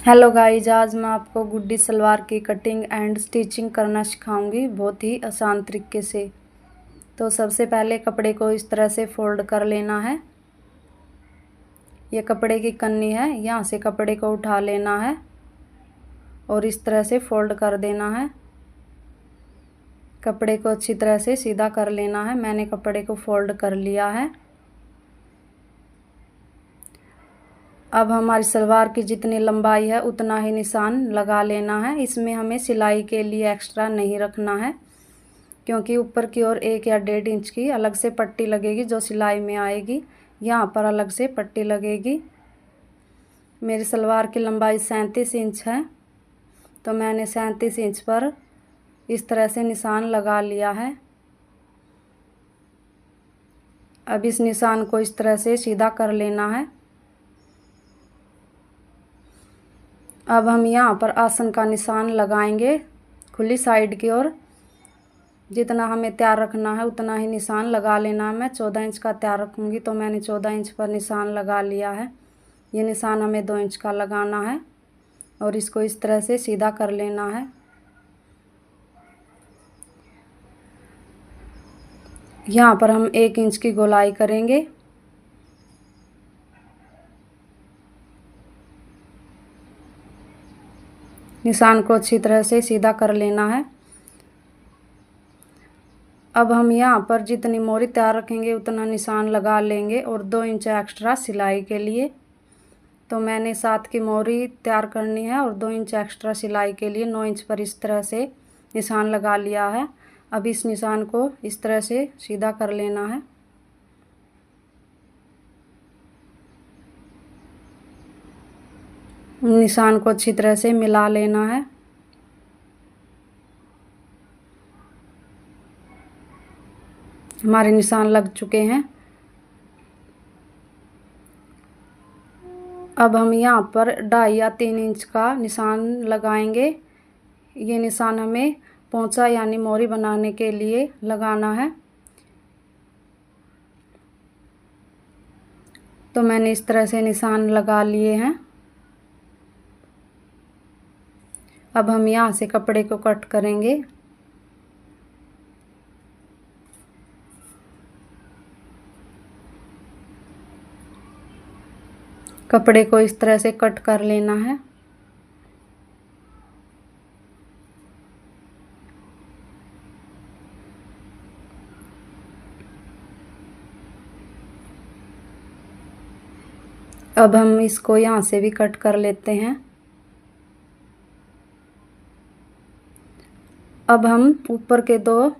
Hello guys, आज मैं आपको गुड्डी सलवार की कटिंग एंड स्टिचिंग करना सिखाऊंगी बहुत ही आसान तरीके से। तो सबसे पहले कपड़े को इस तरह से फोल्ड कर लेना है। ये कपड़े की कन्नी है, यहाँ से कपड़े को उठा लेना है और इस तरह से फोल्ड कर देना है। कपड़े को अच्छी तरह से सीधा कर लेना है। मैंने कपड़े को फोल्ड कर लिया है। अब हमारी सलवार की जितनी लंबाई है उतना ही निशान लगा लेना है। इसमें हमें सिलाई के लिए एक्स्ट्रा नहीं रखना है, क्योंकि ऊपर की ओर 1 या 1.5 इंच की अलग से पट्टी लगेगी जो सिलाई में आएगी। यहाँ पर अलग से पट्टी लगेगी। मेरी सलवार की लंबाई 37 इंच है, तो मैंने 37 इंच पर इस तरह से निशान लगा लिया है। अब इस निशान को इस तरह से सीधा कर लेना है। अब हम यहाँ पर आसन का निशान लगाएंगे खुली साइड की ओर। जितना हमें तैयार रखना है उतना ही निशान लगा लेना है। मैं 14 इंच का तैयार रखूँगी, तो मैंने 14 इंच पर निशान लगा लिया है। ये निशान हमें 2 इंच का लगाना है और इसको इस तरह से सीधा कर लेना है। यहाँ पर हम 1 इंच की गोलाई करेंगे। निशान को अच्छी तरह से सीधा कर लेना है। अब हम यहाँ पर जितनी मोरी तैयार रखेंगे उतना निशान लगा लेंगे और 2 इंच एक्स्ट्रा सिलाई के लिए। तो मैंने 7 की मोरी तैयार करनी है और 2 इंच एक्स्ट्रा सिलाई के लिए 9 इंच पर इस तरह से निशान लगा लिया है। अब इस निशान को इस तरह से सीधा कर लेना है। निशान को अच्छी तरह से मिला लेना है। हमारे निशान लग चुके हैं। अब हम यहाँ पर 2.5 या 3 इंच का निशान लगाएंगे। ये निशान हमें पोंचा यानी मोरी बनाने के लिए लगाना है। तो मैंने इस तरह से निशान लगा लिए हैं। अब हम यहाँ से कपड़े को कट करेंगे। कपड़े को इस तरह से कट कर लेना है। अब हम इसको यहाँ से भी कट कर लेते हैं। अब हम ऊपर के 2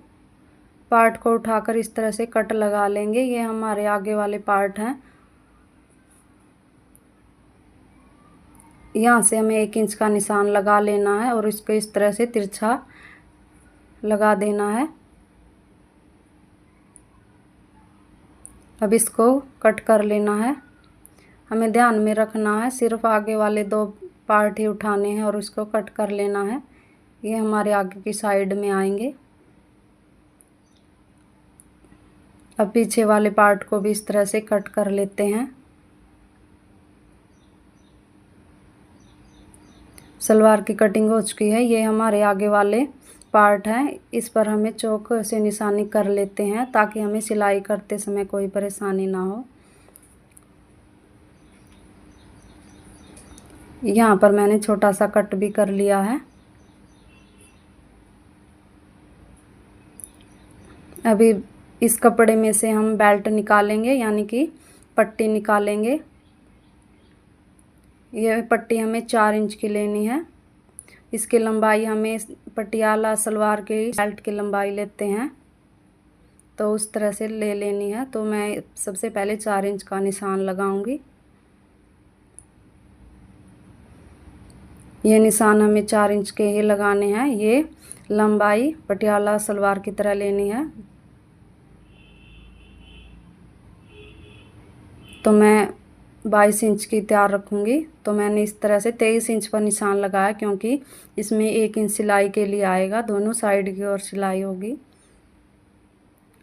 पार्ट को उठाकर इस तरह से कट लगा लेंगे। ये हमारे आगे वाले पार्ट हैं। यहाँ से हमें 1 इंच का निशान लगा लेना है और इसको इस तरह से तिरछा लगा देना है। अब इसको कट कर लेना है। हमें ध्यान में रखना है सिर्फ आगे वाले 2 पार्ट ही उठाने हैं और इसको कट कर लेना है। ये हमारे आगे की साइड में आएंगे। अब पीछे वाले पार्ट को भी इस तरह से कट कर लेते हैं। सलवार की कटिंग हो चुकी है। ये हमारे आगे वाले पार्ट हैं। इस पर हमें चौक से निशानी कर लेते हैं ताकि हमें सिलाई करते समय कोई परेशानी ना हो। यहाँ पर मैंने छोटा सा कट भी कर लिया है। अभी इस कपड़े में से हम बेल्ट निकालेंगे, यानी कि पट्टी निकालेंगे। यह पट्टी हमें 4 इंच की लेनी है। इसकी लंबाई हमें पटियाला सलवार की बेल्ट की लंबाई लेते हैं, तो उस तरह से ले लेनी है। तो मैं सबसे पहले 4 इंच का निशान लगाऊंगी। ये निशान हमें 4 इंच के ही लगाने हैं। ये लंबाई पटियाला सलवार की तरह लेनी है। तो मैं 22 इंच की तैयार रखूँगी। तो मैंने इस तरह से 23 इंच पर निशान लगाया, क्योंकि इसमें 1 इंच सिलाई के लिए आएगा। दोनों साइड की ओर सिलाई होगी।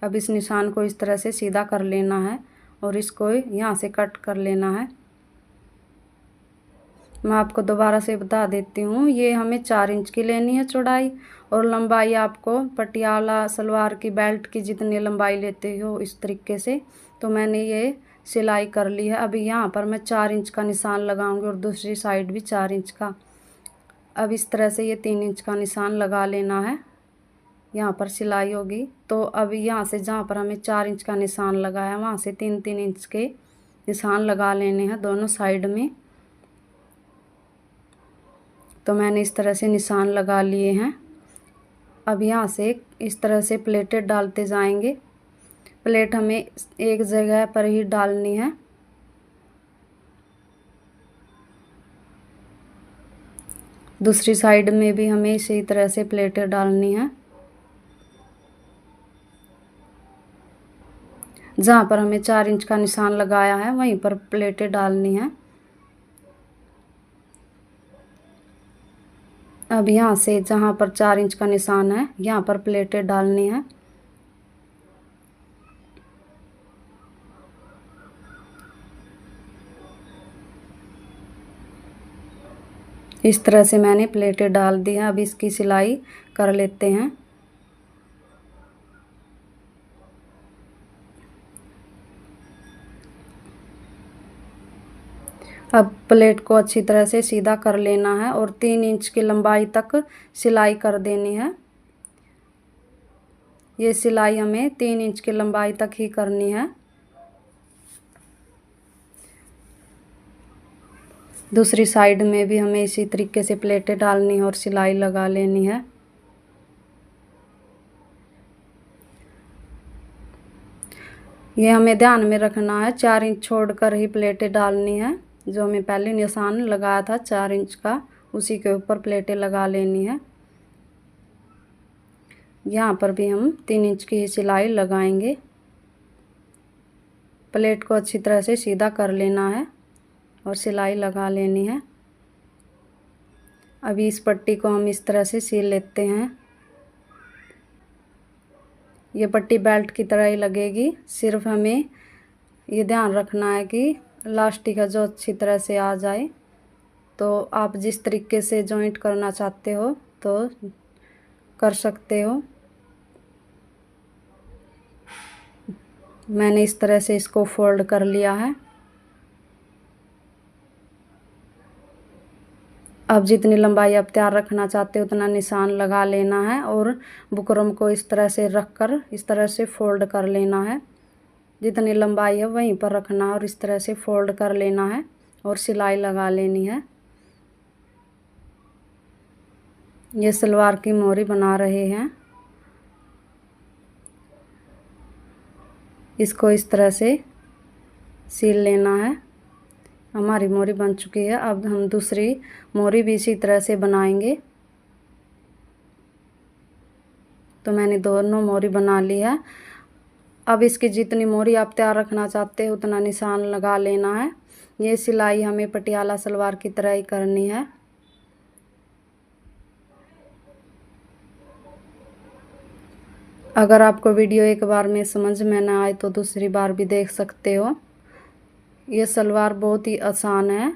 अब इस निशान को इस तरह से सीधा कर लेना है और इसको यहाँ से कट कर लेना है। मैं आपको दोबारा से बता देती हूँ। ये हमें 4 इंच की लेनी है चौड़ाई, और लंबाई आपको पटियाला सलवार की बेल्ट की जितनी लंबाई लेते हो इस तरीके से। तो मैंने ये सिलाई कर ली है। अभी यहाँ पर मैं 4 इंच का निशान लगाऊंगी और दूसरी साइड भी 4 इंच का। अब इस तरह से ये 3 इंच का निशान लगा लेना है। यहाँ पर सिलाई होगी। तो अब यहाँ से जहाँ पर हमें 4 इंच का निशान लगाया वहाँ से 3-3 इंच के निशान लगा लेने हैं दोनों साइड में। तो मैंने इस तरह से निशान लगा लिए हैं। अब यहाँ से इस तरह से प्लेटें डालते जाएंगे। प्लेट हमें एक जगह पर ही डालनी है। दूसरी साइड में भी हमें इसी तरह से प्लेटें डालनी है। जहाँ पर हमें 4 इंच का निशान लगाया है वहीं पर प्लेटें डालनी है। अब यहाँ से जहाँ पर 4 इंच का निशान है यहाँ पर प्लेटें डालनी है। इस तरह से मैंने प्लेटें डाल दी हैं। अब इसकी सिलाई कर लेते हैं। अब प्लेट को अच्छी तरह से सीधा कर लेना है और 3 इंच की लंबाई तक सिलाई कर देनी है। ये सिलाई हमें 3 इंच की लंबाई तक ही करनी है। दूसरी साइड में भी हमें इसी तरीके से प्लेटें डालनी है और सिलाई लगा लेनी है। ये हमें ध्यान में रखना है 4 इंच छोड़कर ही प्लेटें डालनी है। जो हमें पहले निशान लगाया था 4 इंच का उसी के ऊपर प्लेटें लगा लेनी है। यहाँ पर भी हम 3 इंच की ही सिलाई लगाएंगे। प्लेट को अच्छी तरह से सीधा कर लेना है और सिलाई लगा लेनी है। अभी इस पट्टी को हम इस तरह से सिल लेते हैं। ये पट्टी बेल्ट की तरह ही लगेगी। सिर्फ हमें ये ध्यान रखना है कि इलास्टिक का जो अच्छी तरह से आ जाए। तो आप जिस तरीके से जॉइंट करना चाहते हो तो कर सकते हो। मैंने इस तरह से इसको फोल्ड कर लिया है। अब जितनी लंबाई आप तैयार रखना चाहते हो उतना निशान लगा लेना है और बुकरम को इस तरह से रखकर इस तरह से फोल्ड कर लेना है। जितनी लंबाई है वहीं पर रखना है और इस तरह से फोल्ड कर लेना है और सिलाई लगा लेनी है। ये सलवार की मोरी बना रहे हैं। इसको इस तरह से सिल लेना है। हमारी मोरी बन चुकी है। अब हम दूसरी मोरी भी इसी तरह से बनाएंगे। तो मैंने दोनों मोरी बना ली है। अब इसकी जितनी मोरी आप तैयार रखना चाहते हो उतना निशान लगा लेना है। ये सिलाई हमें पटियाला सलवार की तरह ही करनी है। अगर आपको वीडियो एक बार में समझ में ना आए तो दूसरी बार भी देख सकते हो। ये सलवार बहुत ही आसान है।